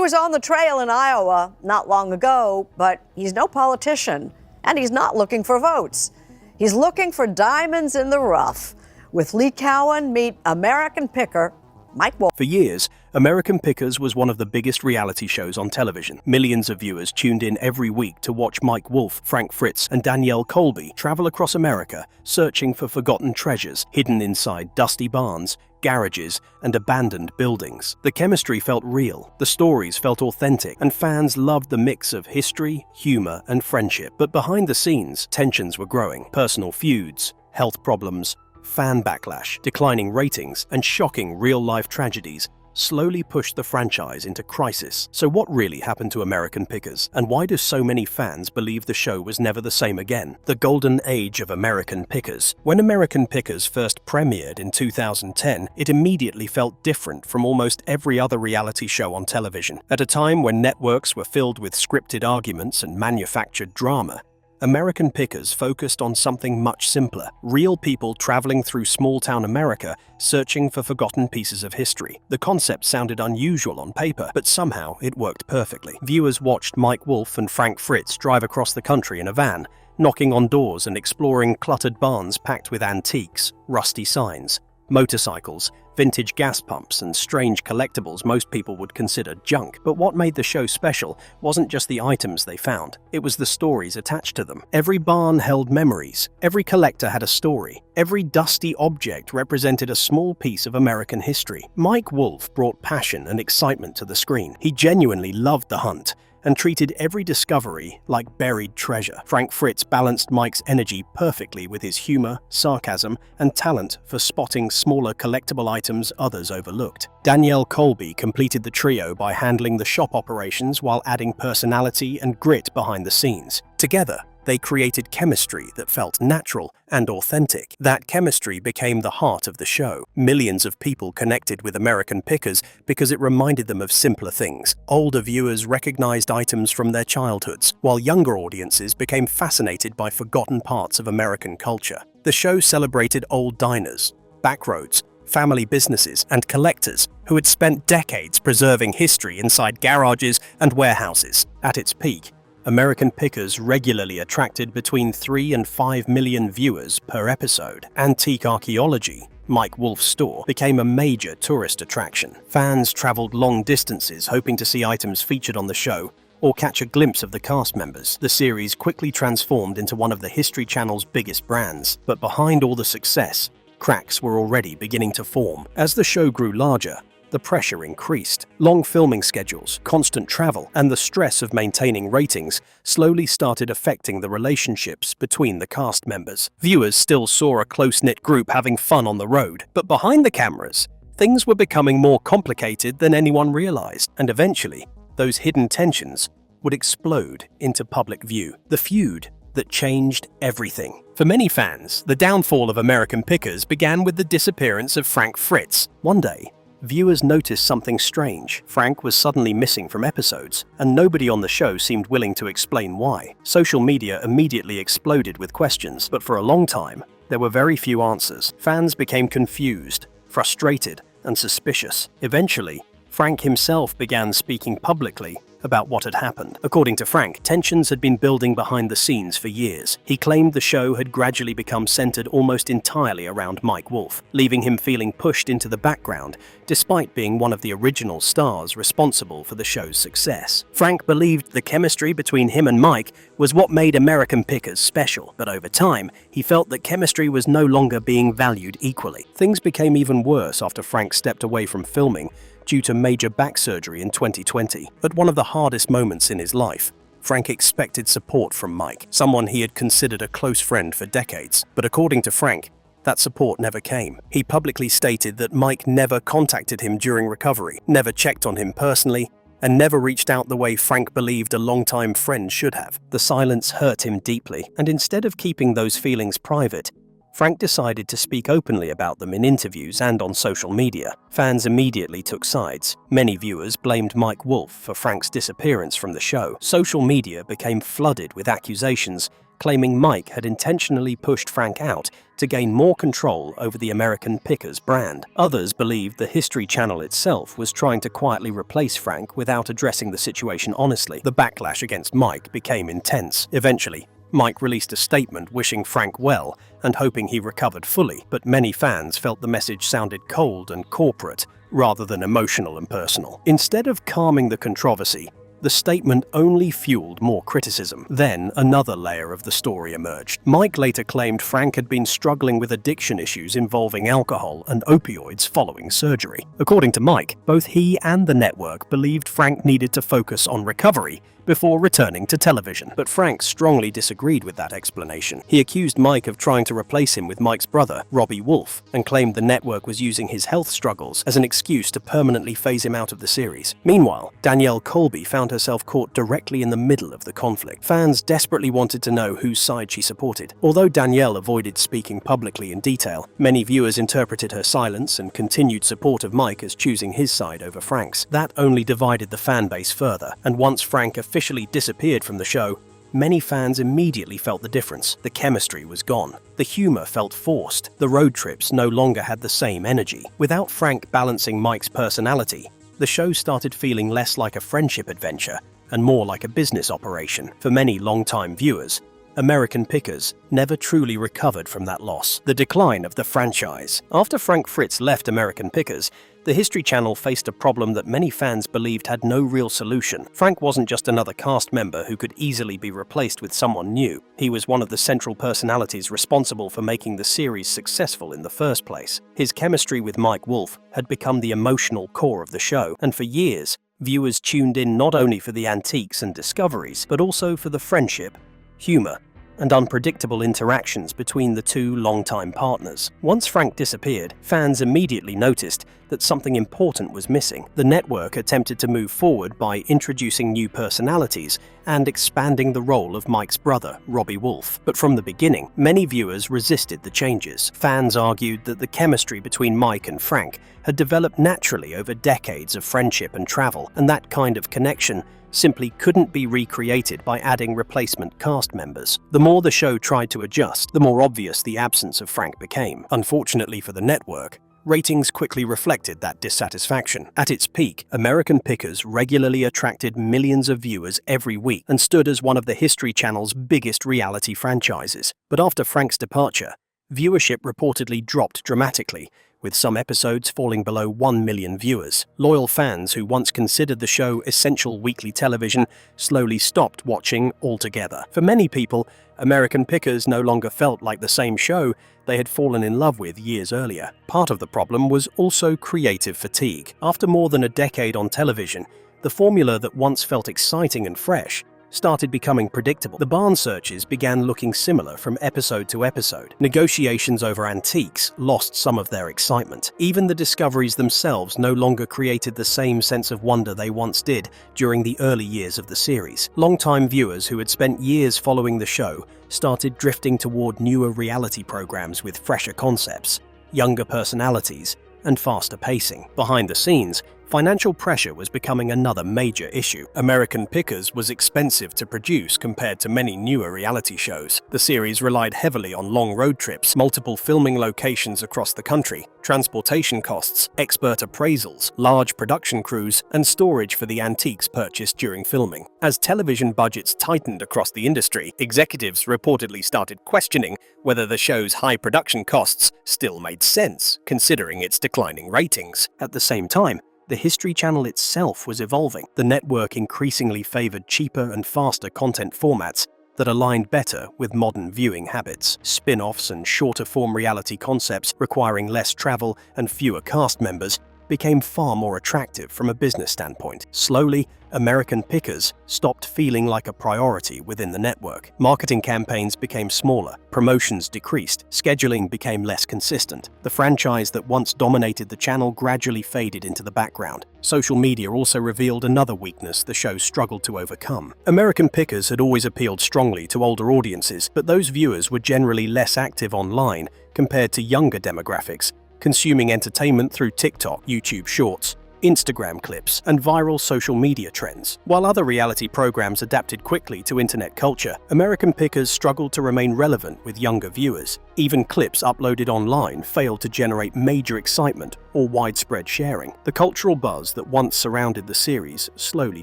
was on the trail in Iowa not long ago, but he's no politician, and he's not looking for votes. He's looking for diamonds in the rough. With Lee Cowan, meet American picker Mike Wolfe. For years, American Pickers was one of the biggest reality shows on television. Millions of viewers tuned in every week to watch Mike Wolfe, Fritz, and Danielle Colby travel across America, searching for forgotten treasures hidden inside dusty barns, garages, and abandoned buildings. The chemistry felt real, the stories felt authentic, and fans loved the mix of history, humor, and friendship. But behind the scenes, tensions were growing. Personal feuds, health problems, fan backlash, declining ratings, and shocking real-life tragedies slowly pushed the franchise into crisis. So what really happened to American Pickers? And why do so many fans believe the show was never the same again? The golden age of American Pickers. When American Pickers first premiered in 2010, it immediately felt different from almost every other reality show on television. At a time when networks were filled with scripted arguments and manufactured drama, American Pickers focused on something much simpler: real people traveling through small-town America searching for forgotten pieces of history. The concept sounded unusual on paper, but somehow it worked perfectly. Viewers watched Mike Wolfe and Fritz drive across the country in a van, knocking on doors and exploring cluttered barns packed with antiques, rusty signs, motorcycles, vintage gas pumps, and strange collectibles most people would consider junk. But what made the show special wasn't just the items they found, it was the stories attached to them. Every barn held memories, every collector had a story, every dusty object represented a small piece of American history. Mike Wolfe brought passion and excitement to the screen. He genuinely loved the hunt and treated every discovery like buried treasure. Fritz balanced Mike's energy perfectly with his humor, sarcasm, and talent for spotting smaller collectible items others overlooked. Danielle Colby completed the trio by handling the shop operations while adding personality and grit behind the scenes. Together, they created chemistry that felt natural and authentic. That chemistry became the heart of the show. Millions of people connected with American Pickers because it reminded them of simpler things. Older viewers recognized items from their childhoods, while younger audiences became fascinated by forgotten parts of American culture. The show celebrated old diners, backroads, family businesses, and collectors who had spent decades preserving history inside garages and warehouses. At its peak, American Pickers regularly attracted between 3 and 5 million viewers per episode. Antique archaeology, Mike Wolfe's store, became a major tourist attraction. Fans traveled long distances hoping to see items featured on the show or catch a glimpse of the cast members. The series quickly transformed into one of the History Channel's biggest brands. But behind all the success, cracks were already beginning to form. As the show grew larger, the pressure increased. Long filming schedules, constant travel, and the stress of maintaining ratings slowly started affecting the relationships between the cast members. Viewers still saw a close-knit group having fun on the road, but behind the cameras, things were becoming more complicated than anyone realized, and eventually, those hidden tensions would explode into public view. The feud that changed everything. For many fans, the downfall of American Pickers began with the disappearance of Fritz. One day, viewers noticed something strange. Frank was suddenly missing from episodes, and nobody on the show seemed willing to explain why. Social media immediately exploded with questions, but for a long time, there were very few answers. Fans became confused, frustrated, and suspicious. Eventually, Frank himself began speaking publicly about what had happened. According to Frank, tensions had been building behind the scenes for years. He claimed the show had gradually become centered almost entirely around Mike Wolfe, leaving him feeling pushed into the background, despite being one of the original stars responsible for the show's success. Frank believed the chemistry between him and Mike was what made American Pickers special, but over time, he felt that chemistry was no longer being valued equally. Things became even worse after Frank stepped away from filming due to major back surgery in 2020. At one of the hardest moments in his life, Frank expected support from Mike, someone he had considered a close friend for decades. But according to Frank, that support never came. He publicly stated that Mike never contacted him during recovery, never checked on him personally, and never reached out the way Frank believed a longtime friend should have. The silence hurt him deeply, and instead of keeping those feelings private, Frank decided to speak openly about them in interviews and on social media. Fans immediately took sides. Many viewers blamed Mike Wolfe for Frank's disappearance from the show. Social media became flooded with accusations, claiming Mike had intentionally pushed Frank out to gain more control over the American Pickers brand. Others believed the History Channel itself was trying to quietly replace Frank without addressing the situation honestly. The backlash against Mike became intense. Eventually, Mike released a statement wishing Frank well and hoping he recovered fully, but many fans felt the message sounded cold and corporate rather than emotional and personal. Instead of calming the controversy, the statement only fueled more criticism. Then, another layer of the story emerged. Mike later claimed Frank had been struggling with addiction issues involving alcohol and opioids following surgery. According to Mike, both he and the network believed Frank needed to focus on recovery before returning to television. But Frank strongly disagreed with that explanation. He accused Mike of trying to replace him with Mike's brother, Robbie Wolfe, and claimed the network was using his health struggles as an excuse to permanently phase him out of the series. Meanwhile, Danielle Colby found herself caught directly in the middle of the conflict. Fans desperately wanted to know whose side she supported. Although Danielle avoided speaking publicly in detail, many viewers interpreted her silence and continued support of Mike as choosing his side over Frank's. That only divided the fan base further, and once Frank officially disappeared from the show, many fans immediately felt the difference. The chemistry was gone. The humor felt forced. The road trips no longer had the same energy. Without Frank balancing Mike's personality, the show started feeling less like a friendship adventure and more like a business operation. For many longtime viewers, American Pickers never truly recovered from that loss. The decline of the franchise. After Frank Fritz left American Pickers, the History Channel faced a problem that many fans believed had no real solution. Frank wasn't just another cast member who could easily be replaced with someone new. He was one of the central personalities responsible for making the series successful in the first place. His chemistry with Mike Wolfe had become the emotional core of the show, and for years, viewers tuned in not only for the antiques and discoveries, but also for the friendship, humor, and unpredictable interactions between the two longtime partners. Once Frank disappeared, fans immediately noticed that something important was missing. The network attempted to move forward by introducing new personalities and expanding the role of Mike's brother, Robbie Wolfe. But from the beginning, many viewers resisted the changes. Fans argued that the chemistry between Mike and Frank had developed naturally over decades of friendship and travel, and that kind of connection simply couldn't be recreated by adding replacement cast members. The more the show tried to adjust, the more obvious the absence of Frank became. Unfortunately for the network, ratings quickly reflected that dissatisfaction. At its peak, American Pickers regularly attracted millions of viewers every week and stood as one of the History Channel's biggest reality franchises. But after Frank's departure, viewership reportedly dropped dramatically, with some episodes falling below 1 million viewers. Loyal fans who once considered the show essential weekly television slowly stopped watching altogether. For many people, American Pickers no longer felt like the same show they had fallen in love with years earlier. Part of the problem was also creative fatigue. After more than a decade on television, the formula that once felt exciting and fresh started becoming predictable. The barn searches began looking similar from episode to episode. Negotiations over antiques lost some of their excitement. Even the discoveries themselves no longer created the same sense of wonder they once did during the early years of the series. Longtime viewers who had spent years following the show started drifting toward newer reality programs with fresher concepts, younger personalities, and faster pacing. Behind the scenes, financial pressure was becoming another major issue. American Pickers was expensive to produce compared to many newer reality shows. The series relied heavily on long road trips, multiple filming locations across the country, transportation costs, expert appraisals, large production crews, and storage for the antiques purchased during filming. As television budgets tightened across the industry, executives reportedly started questioning whether the show's high production costs still made sense, considering its declining ratings. At the same time, the History Channel itself was evolving. The network increasingly favored cheaper and faster content formats that aligned better with modern viewing habits. Spin-offs and shorter-form reality concepts requiring less travel and fewer cast members became far more attractive from a business standpoint. Slowly, American Pickers stopped feeling like a priority within the network. Marketing campaigns became smaller, promotions decreased, scheduling became less consistent. The franchise that once dominated the channel gradually faded into the background. Social media also revealed another weakness the show struggled to overcome. American Pickers had always appealed strongly to older audiences, but those viewers were generally less active online compared to younger demographics, consuming entertainment through TikTok, YouTube Shorts, Instagram clips, and viral social media trends. While other reality programs adapted quickly to internet culture, American Pickers struggled to remain relevant with younger viewers. Even clips uploaded online failed to generate major excitement or widespread sharing. The cultural buzz that once surrounded the series slowly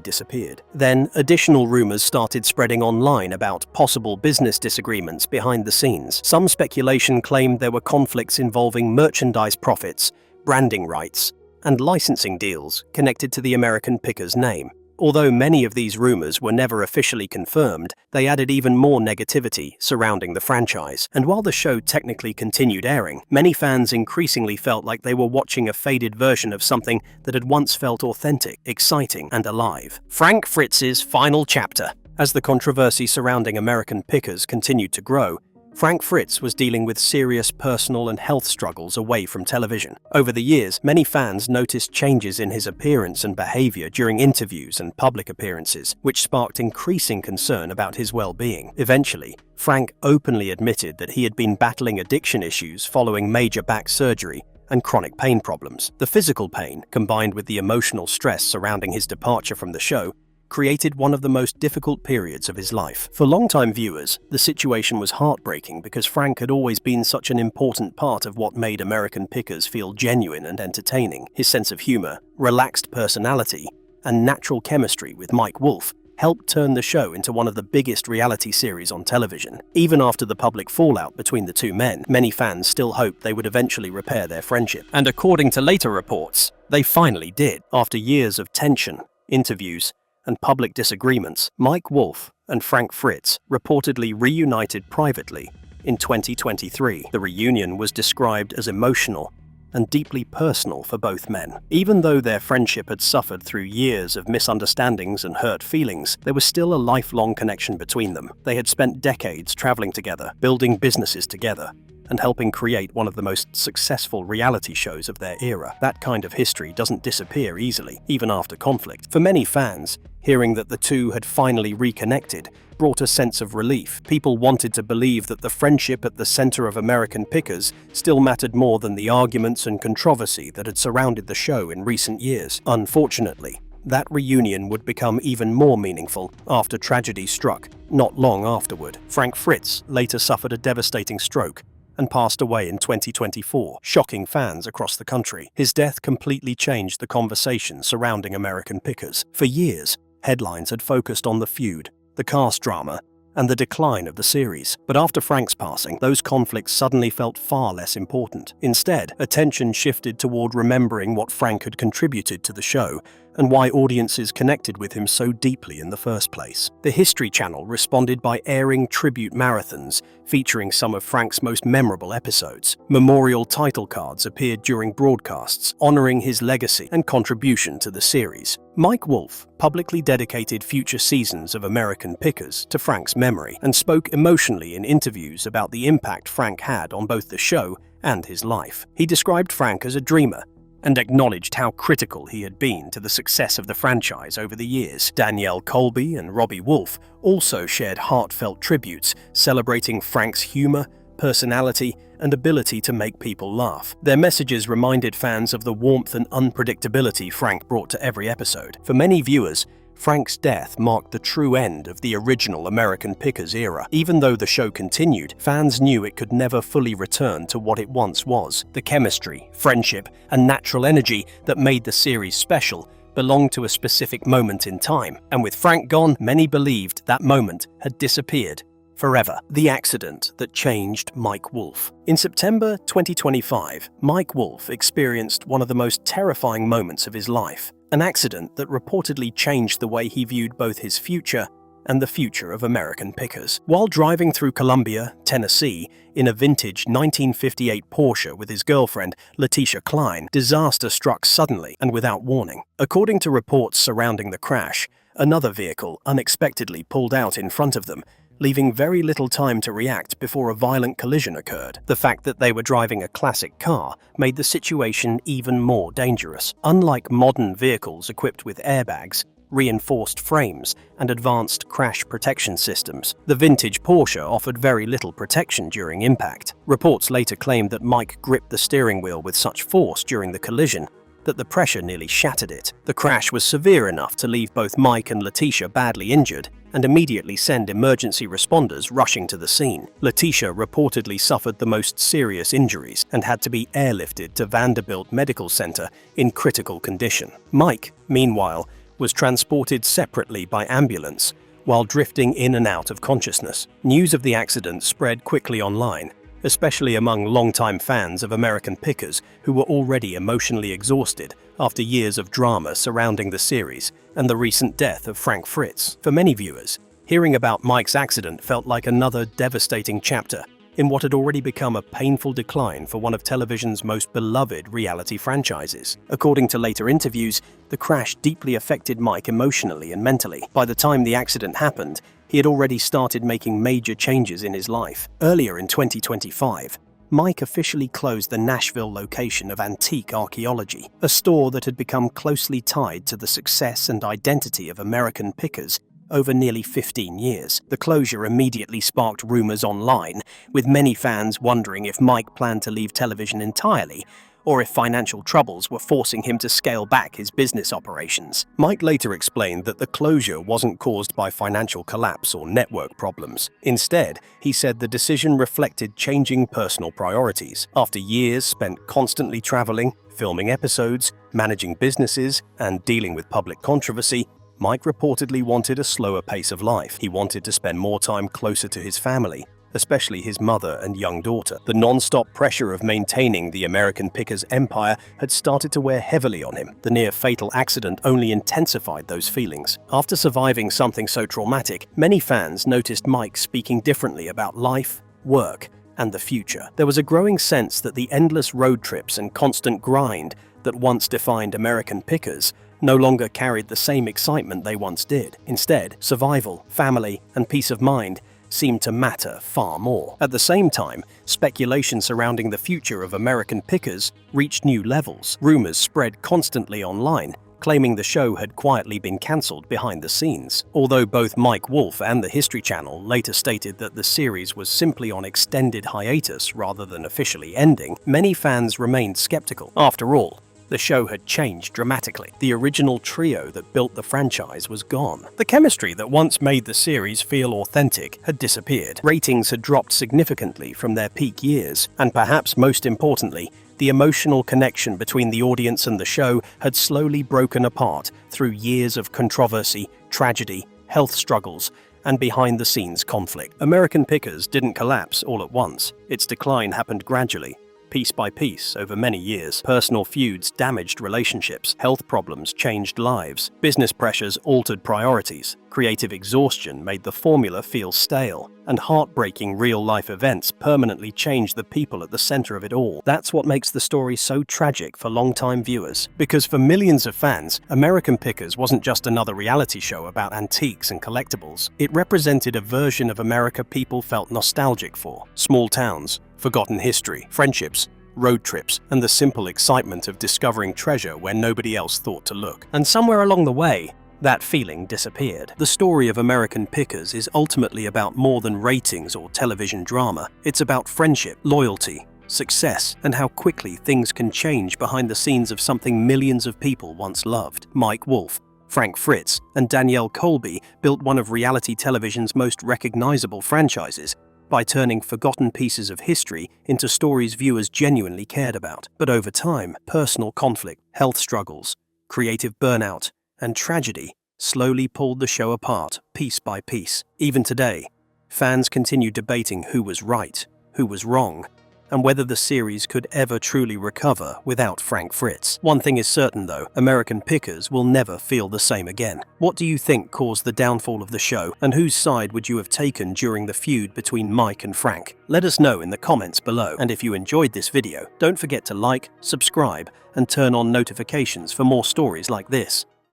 disappeared. Then, additional rumors started spreading online about possible business disagreements behind the scenes. Some speculation claimed there were conflicts involving merchandise profits, branding rights, and licensing deals connected to the American Pickers name. Although many of these rumors were never officially confirmed, they added even more negativity surrounding the franchise. And while the show technically continued airing, many fans increasingly felt like they were watching a faded version of something that had once felt authentic, exciting, and alive. Frank Fritz's final chapter. As the controversy surrounding American Pickers continued to grow, Frank Fritz was dealing with serious personal and health struggles away from television. Over the years, many fans noticed changes in his appearance and behavior during interviews and public appearances, which sparked increasing concern about his well-being. Eventually, Frank openly admitted that he had been battling addiction issues following major back surgery and chronic pain problems. The physical pain, combined with the emotional stress surrounding his departure from the show, created one of the most difficult periods of his life. For longtime viewers, the situation was heartbreaking because Frank had always been such an important part of what made American Pickers feel genuine and entertaining. His sense of humor, relaxed personality, and natural chemistry with Mike Wolfe helped turn the show into one of the biggest reality series on television. Even after the public fallout between the two men, many fans still hoped they would eventually repair their friendship. And according to later reports, they finally did. After years of tension, interviews, and public disagreements, Mike Wolfe and Frank Fritz reportedly reunited privately in 2023. The reunion was described as emotional and deeply personal for both men. Even though their friendship had suffered through years of misunderstandings and hurt feelings, there was still a lifelong connection between them. They had spent decades traveling together, building businesses together, and helping create one of the most successful reality shows of their era. That kind of history doesn't disappear easily, even after conflict. For many fans, hearing that the two had finally reconnected brought a sense of relief. People wanted to believe that the friendship at the center of American Pickers still mattered more than the arguments and controversy that had surrounded the show in recent years. Unfortunately, that reunion would become even more meaningful after tragedy struck not long afterward. Frank Fritz later suffered a devastating stroke and passed away in 2024, shocking fans across the country. His death completely changed the conversation surrounding American Pickers. For years, headlines had focused on the feud, the cast drama, and the decline of the series. But after Frank's passing, those conflicts suddenly felt far less important. Instead, attention shifted toward remembering what Frank had contributed to the show and why audiences connected with him so deeply in the first place. The History Channel responded by airing tribute marathons featuring some of Frank's most memorable episodes. Memorial title cards appeared during broadcasts, honoring his legacy and contribution to the series. Mike Wolfe publicly dedicated future seasons of American Pickers to Frank's memory and spoke emotionally in interviews about the impact Frank had on both the show and his life. He described Frank as a dreamer and acknowledged how critical he had been to the success of the franchise over the years. Danielle Colby and Robbie Wolfe also shared heartfelt tributes, celebrating Frank's humor, personality, and ability to make people laugh. Their messages reminded fans of the warmth and unpredictability Frank brought to every episode. For many viewers, Frank's death marked the true end of the original American Pickers era. Even though the show continued, fans knew it could never fully return to what it once was. The chemistry, friendship, and natural energy that made the series special belonged to a specific moment in time. And with Frank gone, many believed that moment had disappeared forever. The accident that changed Mike Wolfe. In September 2025, Mike Wolfe experienced one of the most terrifying moments of his life. An accident that reportedly changed the way he viewed both his future and the future of American Pickers. While driving through Columbia, Tennessee, in a vintage 1958 Porsche with his girlfriend, Letitia Klein, disaster struck suddenly and without warning. According to reports surrounding the crash, another vehicle unexpectedly pulled out in front of them, leaving very little time to react before a violent collision occurred. The fact that they were driving a classic car made the situation even more dangerous. Unlike modern vehicles equipped with airbags, reinforced frames, and advanced crash protection systems, the vintage Porsche offered very little protection during impact. Reports later claimed that Mike gripped the steering wheel with such force during the collision that the pressure nearly shattered it. The crash was severe enough to leave both Mike and Letitia badly injured and immediately send emergency responders rushing to the scene. Letitia reportedly suffered the most serious injuries and had to be airlifted to Vanderbilt Medical Center in critical condition. Mike, meanwhile, was transported separately by ambulance while drifting in and out of consciousness. News of the accident spread quickly online, especially among longtime fans of American Pickers who were already emotionally exhausted after years of drama surrounding the series and the recent death of Frank Fritz. For many viewers, hearing about Mike's accident felt like another devastating chapter in what had already become a painful decline for one of television's most beloved reality franchises. According to later interviews, the crash deeply affected Mike emotionally and mentally. By the time the accident happened, he had already started making major changes in his life. Earlier in 2025, Mike officially closed the Nashville location of Antique Archaeology, a store that had become closely tied to the success and identity of American Pickers over nearly 15 years. The closure immediately sparked rumors online, with many fans wondering if Mike planned to leave television entirely or if financial troubles were forcing him to scale back his business operations. Mike later explained that the closure wasn't caused by financial collapse or network problems. Instead, he said the decision reflected changing personal priorities. After years spent constantly traveling, filming episodes, managing businesses, and dealing with public controversy, Mike reportedly wanted a slower pace of life. He wanted to spend more time closer to his family, especially his mother and young daughter. The non-stop pressure of maintaining the American Pickers empire had started to wear heavily on him. The near-fatal accident only intensified those feelings. After surviving something so traumatic, many fans noticed Mike speaking differently about life, work, and the future. There was a growing sense that the endless road trips and constant grind that once defined American Pickers no longer carried the same excitement they once did. Instead, survival, family, and peace of mind seemed to matter far more. At the same time, speculation surrounding the future of American Pickers reached new levels. Rumors spread constantly online, claiming the show had quietly been cancelled behind the scenes. Although both Mike Wolfe and the History Channel later stated that the series was simply on extended hiatus rather than officially ending, many fans remained skeptical. After all, the show had changed dramatically. The original trio that built the franchise was gone. The chemistry that once made the series feel authentic had disappeared. Ratings had dropped significantly from their peak years, and perhaps most importantly, the emotional connection between the audience and the show had slowly broken apart through years of controversy, tragedy, health struggles, and behind-the-scenes conflict. American Pickers didn't collapse all at once. Its decline happened gradually, piece by piece, over many years. Personal feuds damaged relationships, health problems changed lives, business pressures altered priorities, creative exhaustion made the formula feel stale, and heartbreaking real-life events permanently changed the people at the center of it all. That's what makes the story so tragic for longtime viewers. Because for millions of fans, American Pickers wasn't just another reality show about antiques and collectibles. It represented a version of America people felt nostalgic for. Small towns, forgotten history, friendships, road trips, and the simple excitement of discovering treasure where nobody else thought to look. And somewhere along the way, that feeling disappeared. The story of American Pickers is ultimately about more than ratings or television drama. It's about friendship, loyalty, success, and how quickly things can change behind the scenes of something millions of people once loved. Mike Wolfe, Frank Fritz, and Danielle Colby built one of reality television's most recognizable franchises by turning forgotten pieces of history into stories viewers genuinely cared about. But over time, personal conflict, health struggles, creative burnout, and tragedy slowly pulled the show apart, piece by piece. Even today, fans continue debating who was right, who was wrong, and whether the series could ever truly recover without Frank Fritz. One thing is certain though, American Pickers will never feel the same again. What do you think caused the downfall of the show, and whose side would you have taken during the feud between Mike and Frank? Let us know in the comments below. And if you enjoyed this video, don't forget to like, subscribe, and turn on notifications for more stories like this.